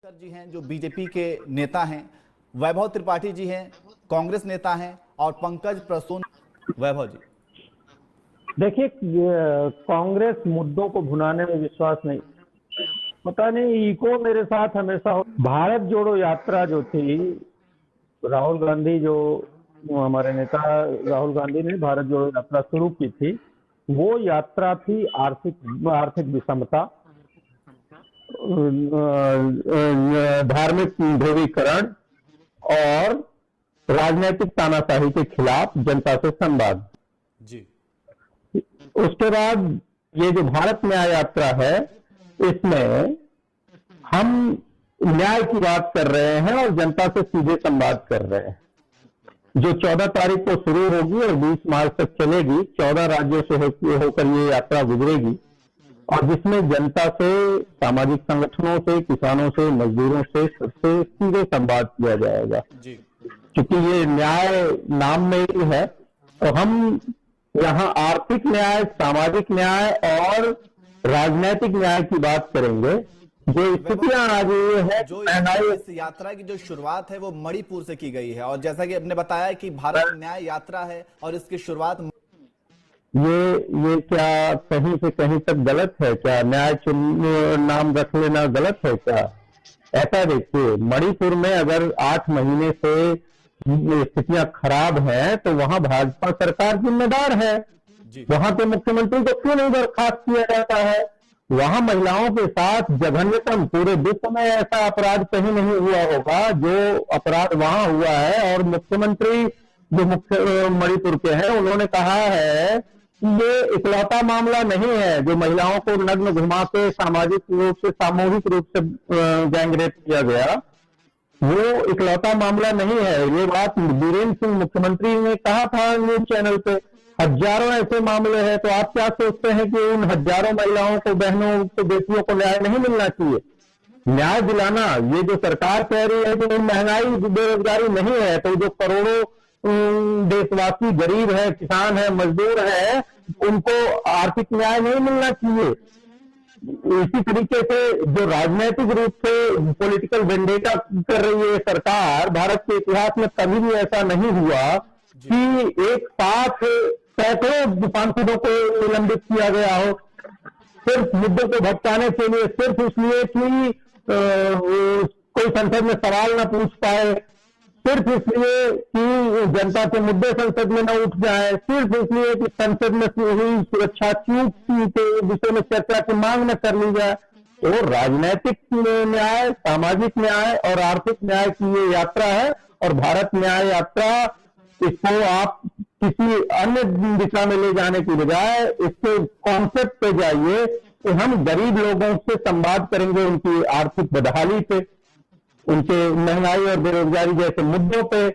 जी हैं जो बीजेपी के नेता हैं, वैभव त्रिपाठी जी हैं कांग्रेस नेता हैं और पंकज प्रसून। वैभव जी, देखिए, कांग्रेस मुद्दों को भुनाने में विश्वास नहीं, पता नहीं इको मेरे साथ हमेशा हो। भारत जोड़ो यात्रा जो थी, राहुल गांधी जो हमारे नेता राहुल गांधी ने भारत जोड़ो यात्रा शुरू की थी, वो यात्रा थी आर्थिक विषमता, धार्मिक ध्रुवीकरण और राजनीतिक तानाशाही के खिलाफ जनता से संवाद। जी, उसके बाद ये जो भारत न्याय यात्रा है, इसमें हम न्याय की बात कर रहे हैं और जनता से सीधे संवाद कर रहे हैं, जो 14 तारीख को शुरू होगी और 20 मार्च तक चलेगी। 14 राज्यों से होकर ये यात्रा गुजरेगी और जिसमें जनता से, सामाजिक संगठनों से, किसानों से, मजदूरों से सबसे सीधे संवाद किया जाएगा। क्योंकि ये न्याय नाम में ही है, तो हम यहाँ आर्थिक न्याय, सामाजिक न्याय और राजनीतिक न्याय की बात करेंगे। जो स्थितियां आ गई है, जो इस यात्रा की जो शुरुआत है वो मणिपुर से की गई है और जैसा कि आपने बताया कि भारत न्याय यात्रा है और इसकी शुरुआत ये क्या कहीं से कहीं तक गलत है क्या? न्याय नाम रख लेना गलत है क्या? ऐसा देखिए, मणिपुर में अगर 8 महीने से स्थितियां खराब हैं तो वहां भाजपा सरकार जिम्मेदार है। वहां के मुख्यमंत्री को क्यों नहीं बर्खास्त किया जाता है? वहां महिलाओं के साथ जघन्यतम, पूरे विश्व में ऐसा अपराध कहीं नहीं हुआ होगा जो अपराध वहां हुआ है। और मुख्यमंत्री जो मणिपुर के हैं, उन्होंने कहा है कि ये इकलौता मामला नहीं है जो महिलाओं को नग्न घुमा के सामाजिक रूप से, सामूहिक रूप से गैंगरेप किया गया, वो इकलौता मामला नहीं है। ये बात बीरेन्द्र सिंह मुख्यमंत्री ने कहा था न्यूज चैनल पे। हजारों ऐसे मामले हैं, तो आप क्या सोचते हैं कि उन हजारों महिलाओं को, बहनों को, बेटियों को न्याय नहीं मिलना चाहिए? न्याय दिलाना, ये जो सरकार कह रही है कि महंगाई, बेरोजगारी नहीं है, तो जो करोड़ों देशवासी गरीब है, किसान है, मजदूर है, उनको आर्थिक न्याय नहीं मिलना चाहिए। इसी तरीके से जो राजनीतिक रूप से पॉलिटिकल वेंडेटा कर रही है सरकार, भारत के इतिहास में कभी भी ऐसा नहीं हुआ कि एक साथ सैकड़ों सांसदों को निलंबित किया गया हो, सिर्फ मुद्दों को भटकाने के लिए, सिर्फ इसलिए कि कोई संसद में सवाल न पूछ पाए, सिर्फ इसलिए कि जनता के मुद्दे संसद में न उठ जाए, सिर्फ इसलिए कि संसद में हुई सुरक्षा चूक के विषय में चर्चा की मांग न कर ली जाए। तो राजनीतिक न्याय, सामाजिक न्याय और आर्थिक न्याय की ये यात्रा है। और भारत न्याय यात्रा, इसको आप किसी अन्य दिशा में ले जाने की बजाय इसके कॉन्सेप्ट पे जाइए कि हम गरीब लोगों से संवाद करेंगे, उनकी आर्थिक बदहाली पे, उनके महंगाई और बेरोजगारी जैसे मुद्दों पे,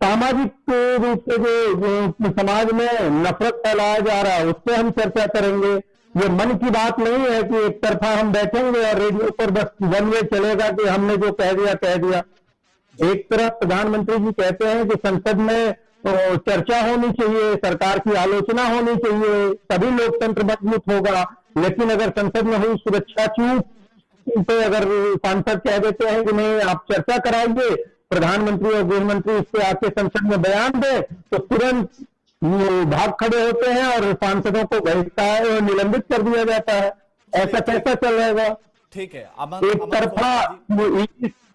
सामाजिक रूप से जो समाज में नफरत फैलाया जा रहा है उस पर हम चर्चा करेंगे। ये मन की बात नहीं है कि एक तरफा हम बैठेंगे और रेडियो पर बस वन वे चलेगा कि हमने जो कह दिया कह दिया। एक तरफ प्रधानमंत्री जी कहते हैं कि संसद में चर्चा होनी चाहिए, सरकार की आलोचना होनी चाहिए, तभी लोकतंत्र मजबूत होगा। लेकिन अगर संसद में हुई सुरक्षा चूक पे अगर सांसद कह देते हैं कि नहीं आप चर्चा कराइए, प्रधानमंत्री और गृह मंत्री इस पे आके संसद में बयान दे, तो तुरंत भाग खड़े होते हैं और सांसदों को बहिष्कार और निलंबित कर दिया जाता है। ऐसा कैसा चलेगा? ठीक है, एक तरफा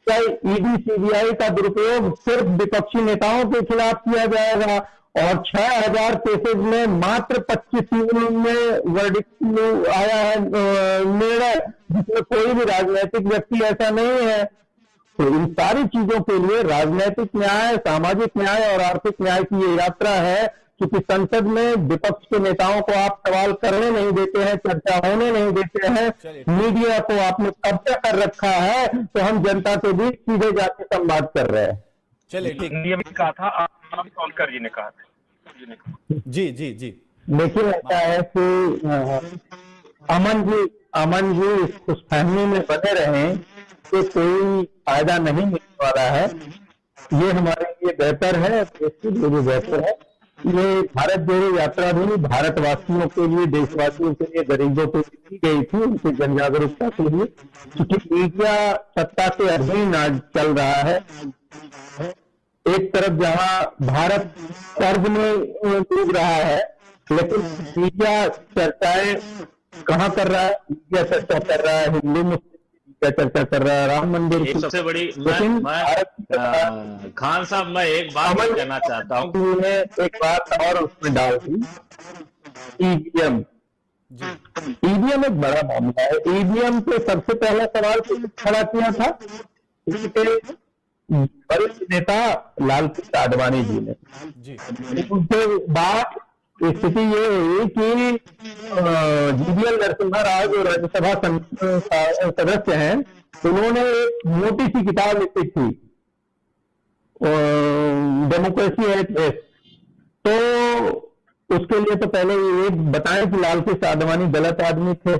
ईडी सीबीआई का दुरुपयोग सिर्फ विपक्षी नेताओं के खिलाफ किया जाएगा और 6000 केसेज में मात्र 25 में वर्डिक्ट आया है निर्णय, जिसमें कोई भी राजनीतिक व्यक्ति ऐसा नहीं है। तो इन सारी चीजों के लिए राजनीतिक न्याय, सामाजिक न्याय और आर्थिक न्याय की ये यात्रा है। क्योंकि संसद में विपक्ष के नेताओं को आप सवाल करने नहीं देते हैं, चर्चा होने नहीं देते हैं, मीडिया को आपने कब्जा कर रखा है, तो हम जनता के बीच सीधे जाके संवाद कर रहे हैं। चलिए ठीक, ये भी कहा था आप सोलकर जी ने कहा था। जी जी जी, लेकिन ऐसा है कि अमन जी इस खुशफहमी में बने रहें तो कोई फायदा नहीं मिलने वाला है। ये हमारे लिए बेहतर है, देश के लिए भी बेहतर है ये भारत जोड़ो यात्रा भी भारतवासियों के लिए, देशवासियों के लिए, गरीबों के लिए की गई थी, उनकी जन जागरूकता के लिए। क्योंकि मीडिया सत्ता के अधीन आज चल रहा है। एक तरफ जहां भारत कर्ज में डूब रहा है, लेकिन मीडिया चर्चाएं कहाँ कर रहा है? मीडिया चर्चा कर रहा है हिंदू मुस्लिम, मीडिया चर्चा कर रहा है राम मंदिर की। सबसे बड़ी लेकिन खान साहब, मैं एक बात कहना चाहता हूँ। एक बात और उसमें डाल दी, ईवीएम। ईवीएम एक बड़ा मामला है। ईवीएम पे सबसे पहला सवाल खड़ा किया था वरिष्ठ नेता लाल कृष्ण आडवाणी जी ने। उसके बाद स्थिति ये हुई कि जीवीएल नरसिम्हा राव जो राज्यसभा सदस्य हैं, उन्होंने एक मोटी सी किताब लिखी थी, डेमोक्रेसी एट रिस्क। तो उसके लिए तो पहले ये बताएं कि लाल कृष्ण आडवाणी गलत आदमी थे,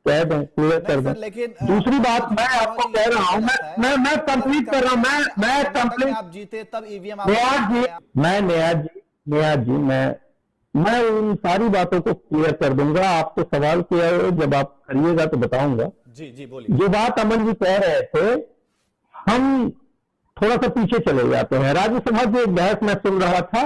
कह दें, क्लियर कर दें। लेकिन दूसरी बात मैं आपको कह रहा हूं, मैं कंप्लीट कर रहा हूं, मैं कंप्लीट। आप जीते तब ईवीएम नियाज जी, मैं उन सारी बातों को क्लियर कर दूंगा। आपको सवाल किया है, जब आप करिएगा तो बताऊंगा। जी बोलिए। जो बात अमन जी कह रहे थे, हम थोड़ा सा पीछे चले जाते हैं। राज्यसभा की एक बहस में सुन रहा था,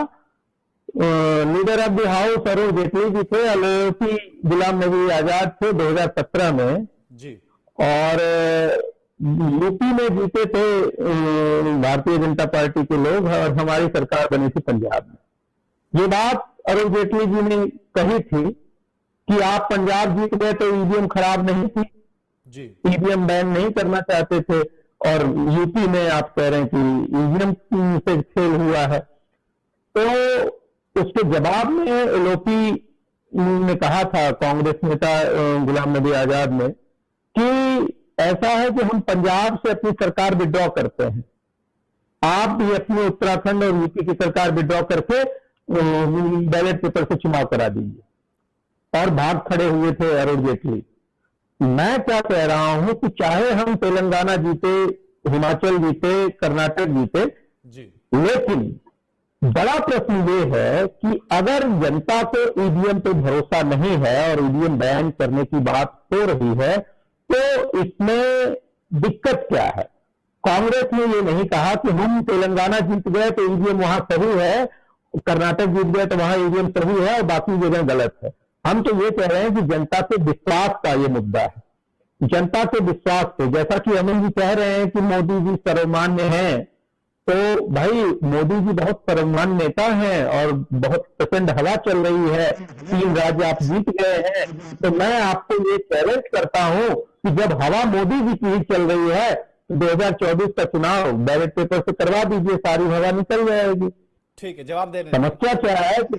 leader of the house Arun Jaitley ji थे, अलोपी गुलाम नबी आजाद थे 2017 में जी, और यूपी में जीते थे भारतीय जनता पार्टी के लोग, और हमारी सरकार बनी थी पंजाब में। ये बात अरुण जेटली जी ने कही थी कि आप पंजाब जीत गए तो ईवीएम खराब नहीं थी जी, ईवीएम बैन नहीं करना चाहते थे, और यूपी में आप कह रहे हैं कि ईवीएम से फेल हुआ है। तो उसके जवाब में एलओपी ने कहा था, कांग्रेस नेता गुलाम नबी आजाद ने, कि ऐसा है कि हम पंजाब से अपनी सरकार विड्रॉ करते हैं, आप भी अपनी उत्तराखंड और यूपी की सरकार विड्रॉ करके बैलेट पेपर से चुनाव करा दीजिए। और भाग खड़े हुए थे अरुण जेटली। मैं क्या कह रहा हूं कि चाहे हम तेलंगाना जीते, हिमाचल जीते, कर्नाटक जीते जी, लेकिन बड़ा प्रश्न ये है कि अगर जनता को ईवीएम पे भरोसा नहीं है और ईवीएम बैन करने की बात हो रही है, तो इसमें दिक्कत क्या है? कांग्रेस ने ये नहीं कहा कि हम तेलंगाना जीत गए तो ईवीएम वहां सही है, कर्नाटक जीत गए तो वहां ईवीएम सही है और बाकी जगह गलत है। हम तो ये कह रहे हैं कि जनता के विश्वास का ये मुद्दा है, जनता के विश्वास पे। जैसा कि अमन जी कह रहे हैं कि मोदी जी सर्वमान्य हैं, तो भाई मोदी जी बहुत सर्वमान्य नेता हैं और बहुत प्रचंड हवा चल रही है, 3 राज्य आप जीत गए हैं। तो मैं आपको ये चैलेंज करता हूं कि जब हवा मोदी जी की ही चल रही है तो 2024 का चुनाव बैलेट पेपर से करवा दीजिए, सारी हवा निकल जाएगी। ठीक है, जवाब दे रहे हैं। समस्या क्या है कि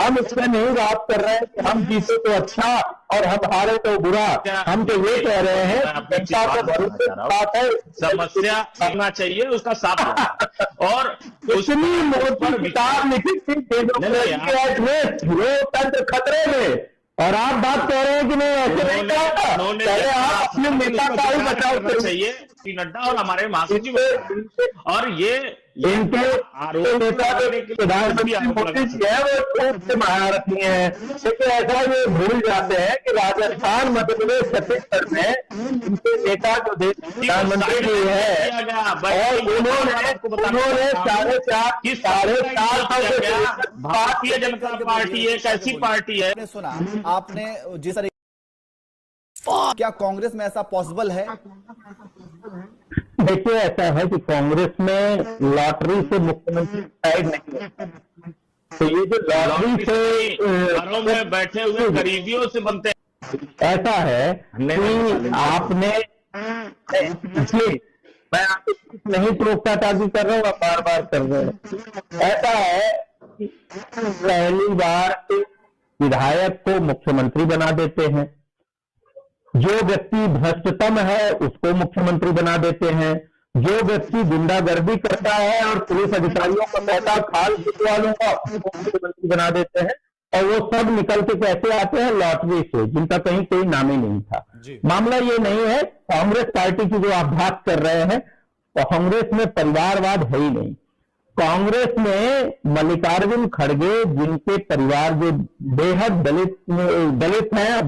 हम इसमें नहीं बात कर रहे हैं कि हम जीते तो अच्छा और हम हारे तो बुरा। हम तो ये कह रहे हैं जनता को भरोसे की बात है, समस्या करना चाहिए उसका साथ और इतनी मोटी किताब लिखी थी लोकतंत्र खतरे में, और आप बात कह रहे हैं कि नहीं, ऐसे नहीं कहा। पहले आप अपने नेता का ही बचाव चाहिए, नड्डा और हमारे महासचिव, और ये इनके नेता प्रधानमंत्री मोदी जी है, वो खूब से महारथी हैं, लेकिन ऐसा ये भूल जाते हैं कि राजस्थान, मध्य प्रदेश, छत्तीसगढ़ में इनके नेता जो प्रधानमंत्री जी है, और उन्होंने 4.5 भारतीय जनता पार्टी एक ऐसी पार्टी है। आपने सुना, आपने जिस तरह, क्या कांग्रेस में ऐसा पॉसिबल है? देखिए, ऐसा है कि कांग्रेस में लॉटरी से मुख्यमंत्री डिसाइड नहीं होता, तो ये जो लॉटरी से घरों में बैठे हुए गरीबियों से बनते हैं। ऐसा है कि आपने, मैं आपको नहीं टोकता टाकी कर रहा हूँ, आप बार बार कर रहे हैं। ऐसा है कि पहली बार विधायक को मुख्यमंत्री बना देते हैं, जो व्यक्ति भ्रष्टतम है उसको मुख्यमंत्री बना देते हैं, जो व्यक्ति गुंडागर्दी करता है और पुलिस अधिकारियों का पैसा खाल पिटवा लूंगा उसको मुख्यमंत्री बना देते हैं, और वो सब निकल के कैसे आते हैं? लॉटरी से, जिनका कहीं कोई नाम ही नहीं था। मामला ये नहीं है कांग्रेस पार्टी की जो आप बात कर रहे हैं, तो कांग्रेस में परिवारवाद है ही नहीं। कांग्रेस में मल्लिकार्जुन खड़गे, जिनके परिवार जो बेहद दलित हैं,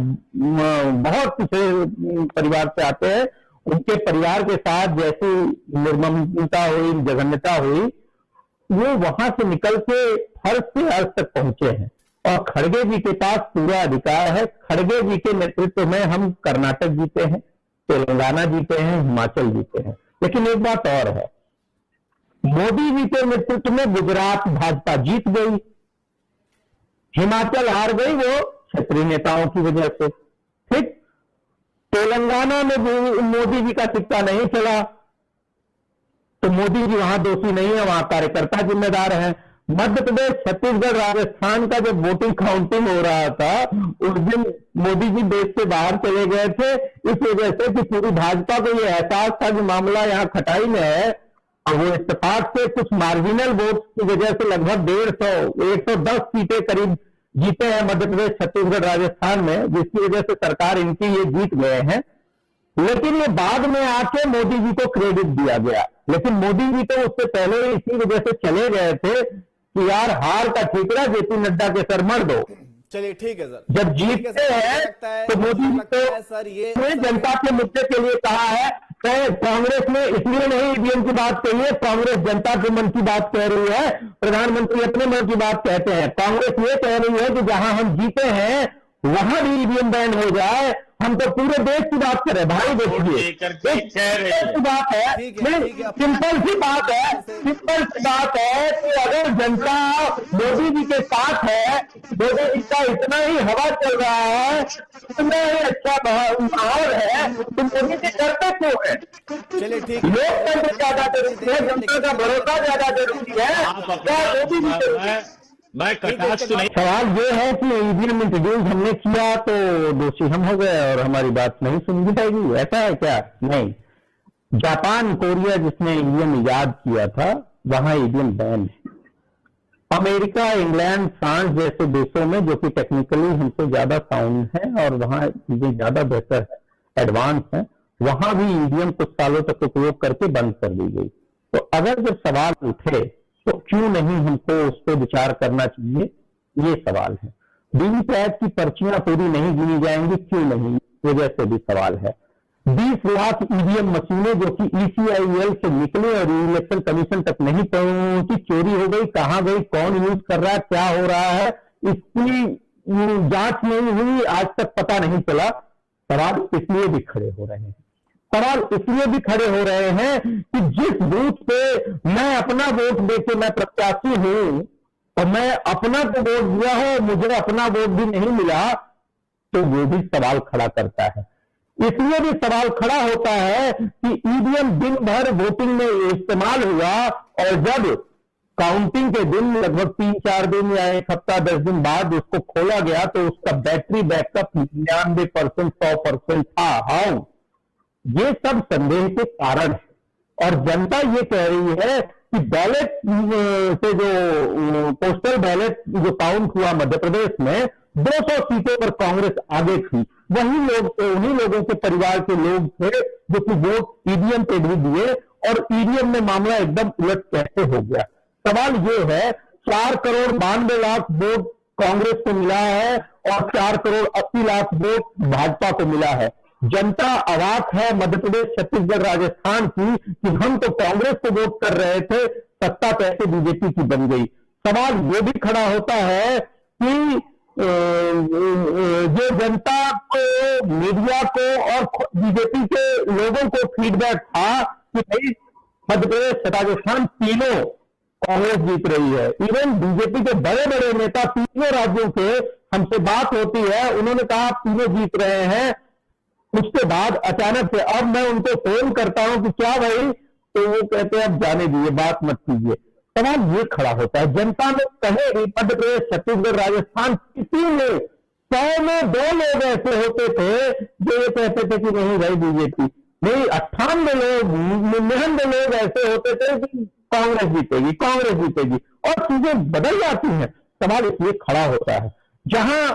बहुत पिछड़े परिवार से आते हैं, उनके परिवार के साथ जैसी निर्ममता हुई, जघन्यता हुई, वो वहां से निकल के फर्श से अर्श तक पहुंचे हैं और खड़गे जी के पास पूरा अधिकार है। खड़गे जी के नेतृत्व में हम कर्नाटक जीते हैं, तेलंगाना जीते हैं, हिमाचल जीते हैं। लेकिन एक बात और है, मोदी जी के नेतृत्व में गुजरात भाजपा जीत गई, हिमाचल हार गई, वो क्षेत्रीय नेताओं की वजह से। ठीक, तेलंगाना में मोदी जी का सिक्का नहीं चला, तो मोदी जी वहां दोषी नहीं है, वहां कार्यकर्ता जिम्मेदार हैं। मध्य प्रदेश, छत्तीसगढ़, राजस्थान का जब वोटिंग काउंटिंग हो रहा था, उस दिन मोदी जी देश से बाहर चले गए थे, इस वजह से कि पूरी भाजपा को यह एहसास था कि मामला यहां खटाई में है, और वो इत्तेफाक से कुछ मार्जिनल वोट की वजह से लगभग 110 सीटें करीब जीते हैं मध्य प्रदेश, छत्तीसगढ़, राजस्थान में, जिसकी वजह से सरकार इनकी ये जीत गए हैं। लेकिन ये बाद में आके मोदी जी को क्रेडिट दिया गया, लेकिन मोदी जी तो उससे पहले इसी वजह से चले गए थे कि यार हार का ठीकरा जेपी नड्डा के सर मर दो। चलिए ठीक है सर, जब जीतते हैं तो मोदी जी तो सर ये जनता के मुद्दे के लिए कहा है। कांग्रेस ने इसलिए नहीं ईवीएम की बात कही है, कांग्रेस जनता के मन की बात कह रही है, प्रधानमंत्री अपने मन की बात कहते हैं। कांग्रेस ये कह रही है कि जहां हम जीते हैं वहां भी ईवीएम बैन हो जाए। हम तो पूरे देश की बात कर रहे हैं भाई, देखिए सिंपल बात है, सिंपल सी बात है, सिंपल सी बात है कि अगर जनता मोदी जी के साथ है, मोदी जी का इतना ही हवा चल रहा है, इतना ही अच्छा माहौल है, तो मोदी जी करते क्यों है? चलिए ठीक, लोकतंत्र ज्यादा जरूरी है, जनता का भरोसा ज्यादा जरूरी है, क्या मोदी जी से मैं कटाक्ष तो नहीं। सवाल ये है कि ईवीएम इंट्रोड्यूस हमने किया तो दोषी हम हो गए और हमारी बात नहीं सुनी जाएगी, ऐसा है क्या? नहीं। जापान, कोरिया जिसने ईवीएम ईजाद किया था, वहां ईवीएम बैन है। अमेरिका, इंग्लैंड, फ्रांस जैसे देशों में, जो कि टेक्निकली हमसे ज्यादा साउंड है और वहां चीजें ज्यादा बेहतर है, एडवांस है, वहां भी ईवीएम कुछ सालों तक उपयोग करके बंद कर दी गई। तो अगर जब सवाल उठे तो क्यों नहीं हमको उस पर विचार करना चाहिए, ये सवाल है। वीवीपैट की पर्चियां पूरी नहीं गिनी जाएंगी, क्यों नहीं, वजह से भी सवाल है। 20 लाख ईवीएम मशीनें जो कि ECIL से निकली और इलेक्शन कमीशन तक नहीं पहुंची, चोरी हो गई, कहां गई, कौन यूज कर रहा है, क्या हो रहा है, इसकी जांच नहीं हुई, आज तक पता नहीं चला। सवाल इसलिए भी खड़े हो रहे हैं, सवाल इसलिए भी खड़े हो रहे हैं कि जिस बूथ पे मैं अपना वोट देके मैं प्रत्याशी हूं और मैं अपना तो वोट दिया है, मुझे अपना वोट भी नहीं मिला, तो वो भी सवाल खड़ा करता है। इसलिए भी सवाल खड़ा होता है कि ईवीएम दिन भर वोटिंग में इस्तेमाल हुआ और जब काउंटिंग के दिन लगभग 3-4 दिन या 1 हफ्ता 10 दिन बाद उसको खोला गया तो उसका बैटरी बैकअप 99%, 100% था। हाउ, ये सब संदेह के कारण है। और जनता ये कह रही है कि बैलेट से जो पोस्टल बैलेट जो काउंट हुआ मध्य प्रदेश में, 200 सीटों पर कांग्रेस आगे थी। वही लोग, उन्हीं लोगों के परिवार के लोग थे जो कि वोट ईवीएम पे भी दिए और ईवीएम में मामला एकदम उलट कैसे हो गया। सवाल ये है, 4 करोड़ 92 लाख वोट कांग्रेस को मिला है और 4 करोड़ 80 लाख वोट भाजपा को मिला है। जनता अवाक है मध्य प्रदेश, छत्तीसगढ़, राजस्थान की कि हम तो कांग्रेस को वोट कर रहे थे, सत्ता कैसे बीजेपी की बन गई। सवाल ये भी खड़ा होता है कि जो जनता को, मीडिया को और बीजेपी के लोगों को फीडबैक था कि भाई मध्य प्रदेश, राजस्थान तीनों कांग्रेस जीत रही है। इवन बीजेपी के बड़े बड़े नेता तीनों राज्यों के हमसे बात होती है, उन्होंने कहा तीनों जीत रहे हैं। उसके बाद अचानक से अब मैं उनको फोन करता हूं कि क्या भाई, तो वो कहते हैं अब जाने दीजिए, बात मत कीजिए। सवाल ये खड़ा होता है, जनता में कहे मध्य प्रदेश, छत्तीसगढ़, राजस्थान, किसी में 100 में 2 लोग ऐसे होते थे जो ये कहते थे कि नहीं भाई बीजेपी नहीं, 98 लोग, 99 लोग ऐसे होते थे कि कांग्रेस जीतेगी, कांग्रेस जीतेगी, और चीजें बदल जाती हैं। सवाल इसलिए खड़ा होता है, जहां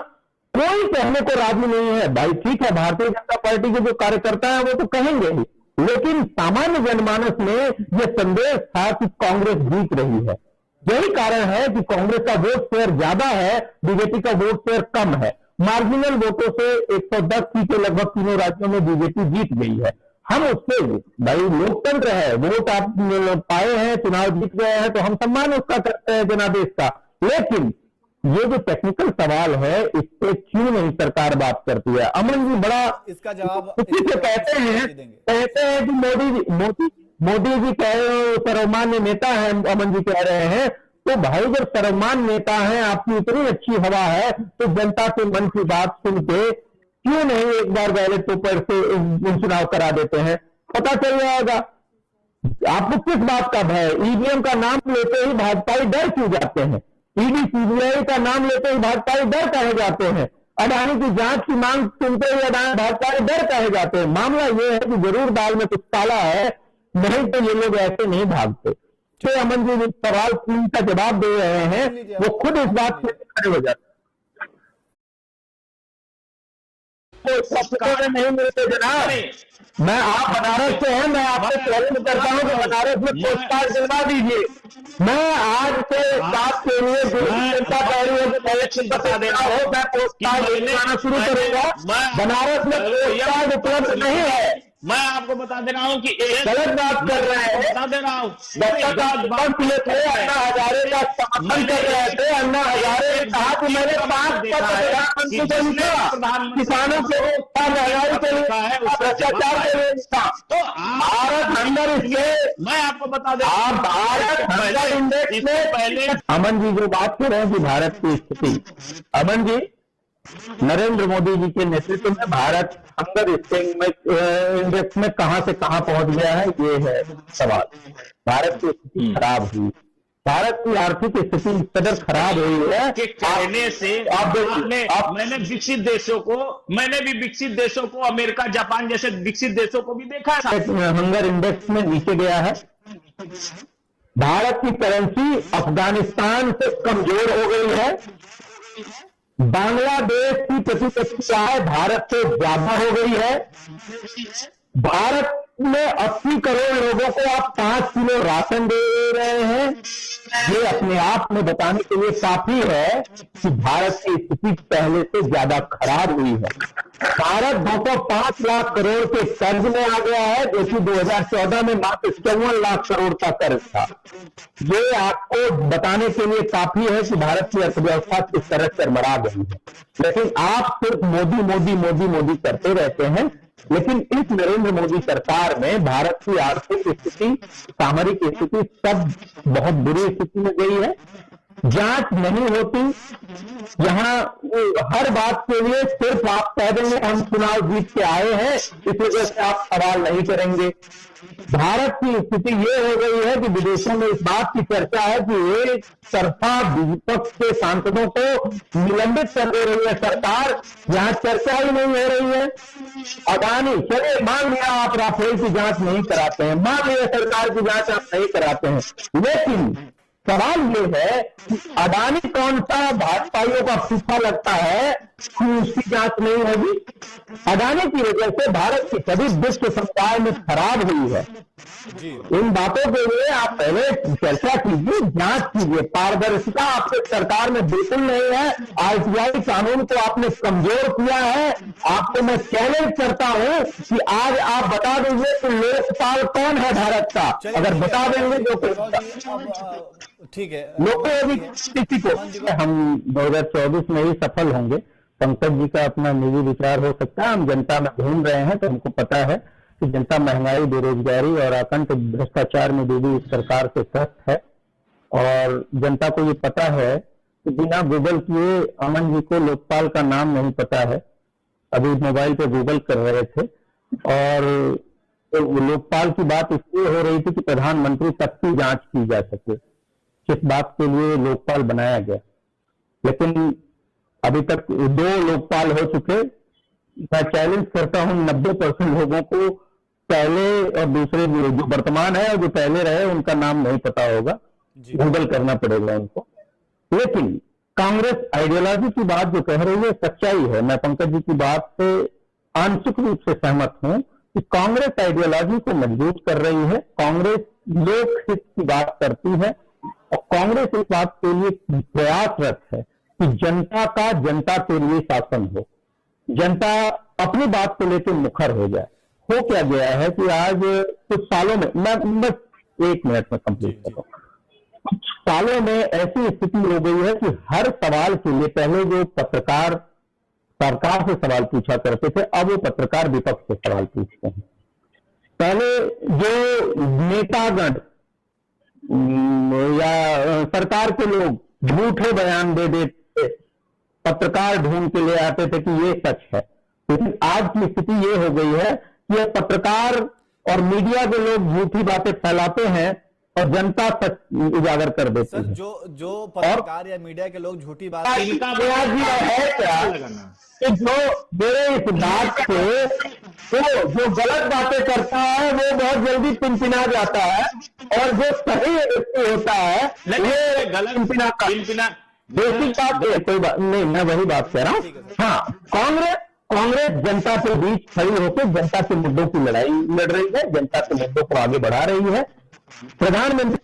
कोई कहने को राजी नहीं है, भाई ठीक है, भारतीय जनता पार्टी के जो कार्यकर्ता है वो तो कहेंगे ही लेकिन सामान्य जनमानस में यह संदेश था कि कांग्रेस जीत रही है। यही कारण है कि कांग्रेस का वोट शेयर ज्यादा है, बीजेपी का वोट शेयर कम है। मार्जिनल वोटों से 110 सीटें लगभग तीनों राज्यों में बीजेपी जीत गई है। हम उससे, भाई लोकतंत्र है, वोट आप पाए हैं, चुनाव जीत गए हैं, तो हम सम्मान उसका करते हैं जनादेश का। लेकिन ये जो टेक्निकल सवाल है, इस पे क्यों नहीं सरकार बात करती है? अमन जी बड़ा इसका जवाब उसी से कहते हैं कि मोदी जी सर्वमान्य नेता है, अमन जी कह रहे हैं। तो भाई जब सर्वमान्य नेता है, आपकी इतनी अच्छी हवा है, तो जनता के मन की बात सुन के क्यों नहीं एक बार बैलेट पेपर से चुनाव करा देते हैं? पता चल जाएगा। आपको किस बात का भय? ईवीएम का नाम लेते ही भाजपाई डर क्यों जाते हैं? ईडी सीबीआई का नाम लेते ही भाजपाई डर कहे जाते हैं? अडानी की जांच की मांग सुनते ही भाजपाई डर कहे जाते हैं? मामला यह है कि जरूर दाल में कुछ काला है, नहीं तो ये लोग ऐसे नहीं भागते। तो अमन जी सवाल 3 का जवाब दे रहे हैं, वो खुद इस बात से खड़े हो जाते नहीं मिलते जनाब। मैं, आप बनारस से हैं, मैं आपसे चैलेंज करता हूं कि बनारस में पोस्ट कार्ड दिलवा दीजिए। मैं आज से बात के लिए जनता कह रही है कि बता देना हो, मैं पोस्ट कार्ड दिलवाना शुरू करूंगा। बनारस में पोस्ट कार्ड उपलब्ध नहीं है। मैं आपको बता दे रहा हूँ कि गलत बात कर रहे हैं। बता दे रहा हूँ, वक्त लिए थे, अन्ना हजारे का समर्थन कर रहे थे। अन्ना हजारे ने कहा कि मैंने 5 पत्र प्रधानमंत्री को लिखा, किसानों को महंगाई के लिए, भ्रष्टाचार के लिए लिखा। तो भारत अंदर इसलिए, मैं आपको बता दे, आप भारत अंदर इंडेक्स में पहले, अमन जी जो बात कर रहे हैं कि भारत की स्थिति, अमन जी नरेंद्र मोदी जी के नेतृत्व में भारत अंदर इंडेक्स में कहां से कहां पहुंच गया है, ये है सवाल। भारत की स्थिति खराब हुई, भारत की आर्थिक स्थिति इस कदर खराब हुई है कि कहने से मैंने विकसित देशों को, मैंने भी विकसित देशों को, अमेरिका जापान जैसे विकसित देशों को भी देखा है, हंगर इंडेक्स में नीचे गया है। भारत की करेंसी अफगानिस्तान से कमजोर हो गई है। बांग्लादेश की प्रतिशत आय भारत से ज्यादा हो गई है। भारत में 80 करोड़ लोगों को आप 5 किलो राशन दे रहे हैं। ये अपने आप में बताने के लिए काफी है कि भारत की स्थिति पहले से ज्यादा खराब हुई है। भारत 205 लाख करोड़ के कर्ज में आ गया है, जो कि 2014 में मात्र 54 लाख करोड़ का कर्ज था। ये आपको बताने के लिए काफी है कि भारत की अर्थव्यवस्था किस तरह चरमरा गई है। लेकिन आप सिर्फ मोदी मोदी मोदी मोदी करते रहते हैं। लेकिन इस नरेंद्र मोदी सरकार में भारत की आर्थिक स्थिति, सामरिक स्थिति सब बहुत बुरी स्थिति में गई है। जांच नहीं होती, यहाँ हर बात के लिए सिर्फ आप कह देंगे हम चुनाव जीत के आए हैं, इस वजह से आप सवाल नहीं करेंगे। भारत की स्थिति ये हो गई है कि विदेशों में इस बात की चर्चा है कि एक तरफा विपक्ष के सांसदों को निलंबित कर दे रही है सरकार, यहाँ चर्चा ही नहीं हो रही है। अडानी, चलिए मान लिया आप राफेल की जांच नहीं कराते हैं, मान लिया सरकार की जांच आप नहीं कराते हैं, लेकिन सवाल ये है कि अडानी कौन सा भाजपाइयों का फूफा लगता है कि उसकी जांच नहीं होगी? अडानी की वजह से भारत की सभी विश्व समुदाय में खराब हुई है। इन बातों के लिए आप पहले चर्चा कीजिए, जांच कीजिए। पारदर्शिता आपके सरकार में बिल्कुल नहीं है। आरटीआई कानून को आपने कमजोर किया है। आपको मैं चैलेंज करता हूं कि आज आप बता दीजिए कि लोकपाल कौन है भारत का। अगर बता देंगे तो ठीक है, लोगों किसी को हम 2024 में ही सफल होंगे। पंकज जी का अपना निजी विचार हो सकता है, हम जनता में घूम रहे हैं तो हमको पता है कि जनता महंगाई, बेरोजगारी और आतंक भ्रष्टाचार में भी इस सरकार से त्रस्त है। और जनता को ये पता है कि बिना गूगल किए अमन जी को लोकपाल का नाम नहीं पता है। अभी मोबाइल पे गूगल कर रहे थे और लोकपाल की बात इसलिए हो रही थी कि प्रधानमंत्री तक की जांच की जा सके, किस बात के लिए लोकपाल बनाया गया। लेकिन अभी तक 2 लोकपाल हो चुके। मैं चैलेंज करता हूं 90% लोगों को पहले और दूसरे जो वर्तमान है और जो पहले रहे उनका नाम नहीं पता होगा, गूगल करना पड़ेगा उनको। लेकिन कांग्रेस आइडियोलॉजी की बात जो कह रही है सच्चाई है। मैं पंकज जी की बात से आंशिक रूप से सहमत हूं कि कांग्रेस आइडियोलॉजी को मजबूत कर रही है, कांग्रेस लोकहित की बात करती है और कांग्रेस इस बात के लिए प्रयासरत है कि जनता का जनता के लिए शासन हो, जनता अपनी बात को लेकर मुखर हो जाए। हो क्या गया है कि आज कुछ सालों में, मैं बस 1 मिनट में कंप्लीट कर रहा हूं, कुछ सालों में ऐसी स्थिति हो गई है कि हर सवाल के लिए पहले जो पत्रकार सरकार से सवाल पूछा करते थे, अब वो पत्रकार विपक्ष से सवाल पूछते हैं। पहले जो नेतागण या सरकार के लोग झूठे बयान दे देते, पत्रकार ढूंढ के ले आते थे कि ये सच है, लेकिन आज की स्थिति ये हो गई है कि ये पत्रकार और मीडिया के लोग झूठी बातें फैलाते हैं और जनता सच उजागर कर देती सर है। जो पत्रकार या मीडिया के लोग झूठी बात इनका ब्याज भी है क्या कि जो मेरे इस बात से तो जो गलत बातें करता है वो बहुत जल्दी पिनपिना जाता है और जो सही व्यक्ति होता है वो गलत पिनपिना बेसिक बात है, कोई बात नहीं, मैं वही बात कह रहा हूँ। हाँ, कांग्रेस जनता के बीच खड़ी होकर जनता के मुद्दों की लड़ाई लड़ रही है, जनता के मुद्दों को आगे बढ़ा रही है। प्रधानमंत्री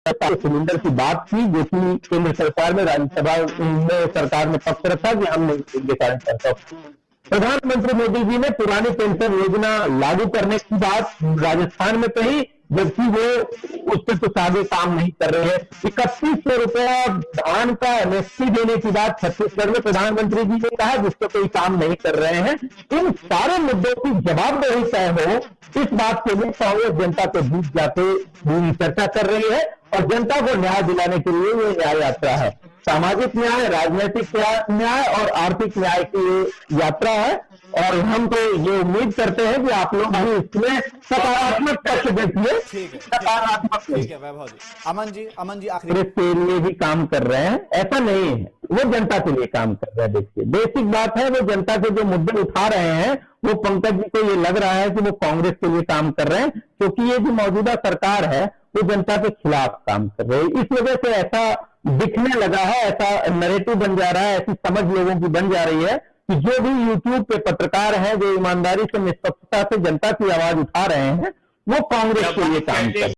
सिलेंडर की बात की जो कि केंद्र सरकार में, राज्यसभा में सरकार ने पक्ष रखा कि हम ये कारण करता हूं। प्रधानमंत्री मोदी जी ने पुरानी पेंशन योजना लागू करने की बात राजस्थान में कही, जबकि वो उस पर कुछ आगे काम नहीं कर रहे हैं। 3100 रुपया धान का एमएसपी देने की बात छत्तीसगढ़ में प्रधानमंत्री जी ने कहा, जिस पर कोई काम नहीं कर रहे हैं। इन सारे मुद्दों की जवाबदेही तय हो, इस बात के लिए कांग्रेस जनता के बीच जाके चर्चा कर रही है और जनता को न्याय दिलाने के लिए ये न्याय यात्रा है। सामाजिक न्याय, राजनीतिक न्याय और आर्थिक न्याय की ये यात्रा है और हम तो ये उम्मीद करते हैं कि आप लोग भी इसमें सकारात्मक पक्ष देखिए। सकारात्मक ठीक है वैभव जी। अमन जी आखिरी कांग्रेस के लिए भी काम कर रहे हैं, ऐसा नहीं है, वो जनता के लिए काम कर रहे हैं। देखिए बेसिक बात है, वो जनता के जो मुद्दे उठा रहे हैं वो पंकज जी को ये लग रहा है कि वो कांग्रेस के लिए काम कर रहे हैं, क्योंकि ये जो मौजूदा सरकार है वो जनता के खिलाफ काम कर रही है। इस वजह से ऐसा दिखने लगा है, ऐसा नैरेटिव बन जा रहा है, ऐसी समझ लोगों की बन जा रही है कि जो भी यूट्यूब पे पत्रकार हैं जो ईमानदारी से, निष्पक्षता से जनता की आवाज उठा रहे हैं वो कांग्रेस के लिए काम कर रहे हैं।